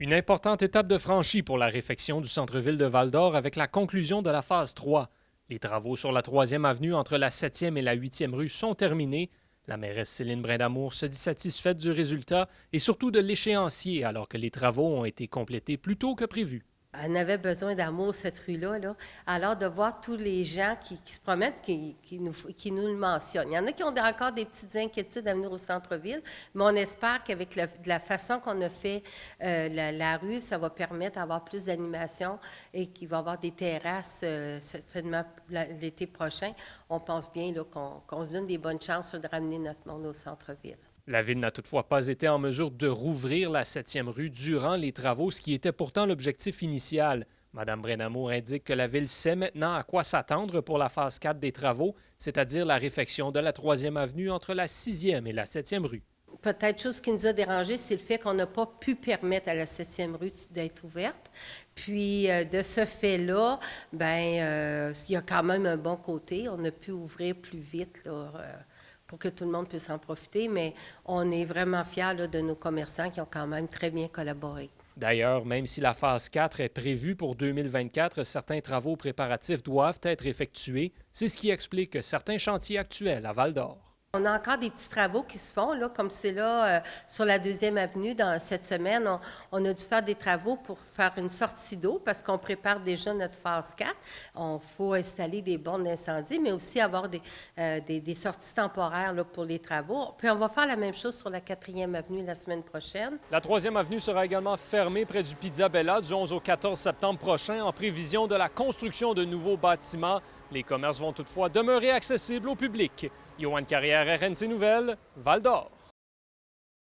Une importante étape de franchie pour la réfection du centre-ville de Val-d'Or avec la conclusion de la phase 3. Les travaux sur la 3e avenue entre la 7e et la 8e rue sont terminés. La mairesse Céline Brindamour se dit satisfaite du résultat et surtout de l'échéancier alors que les travaux ont été complétés plus tôt que prévu. Elle avait besoin d'amour, cette rue-là. Là. Alors, de voir tous les gens qui se promènent, qui nous le mentionnent. Il y en a qui ont encore des petites inquiétudes à venir au centre-ville, mais on espère qu'avec la façon qu'on a fait la rue, ça va permettre d'avoir plus d'animation et qu'il va y avoir des terrasses certainement l'été prochain. On pense bien là, qu'on se donne des bonnes chances de ramener notre monde au centre-ville. La ville n'a toutefois pas été en mesure de rouvrir la 7e rue durant les travaux, ce qui était pourtant l'objectif initial. Mme Brindamour indique que la ville sait maintenant à quoi s'attendre pour la phase 4 des travaux, c'est-à-dire la réfection de la 3e avenue entre la 6e et la 7e rue. Peut-être chose qui nous a dérangé, c'est le fait qu'on n'a pas pu permettre à la 7e rue d'être ouverte. Puis, de ce fait-là, il y a quand même un bon côté. On a pu ouvrir plus vite là, pour que tout le monde puisse en profiter, mais on est vraiment fiers là, de nos commerçants qui ont quand même très bien collaboré. D'ailleurs, même si la phase 4 est prévue pour 2024, certains travaux préparatifs doivent être effectués. C'est ce qui explique certains chantiers actuels à Val-d'Or. On a encore des petits travaux qui se font, là, comme c'est là sur la 2e avenue dans cette semaine. On a dû faire des travaux pour faire une sortie d'eau parce qu'on prépare déjà notre phase 4. Il faut installer des bornes d'incendie, mais aussi avoir des sorties temporaires là, pour les travaux. Puis on va faire la même chose sur la 4e avenue la semaine prochaine. La 3e avenue sera également fermée près du Pizza Bella du 11 au 14 septembre prochain en prévision de la construction de nouveaux bâtiments. Les commerces vont toutefois demeurer accessibles au public. Yoann Carrière, RNC Nouvelles, Val-d'Or.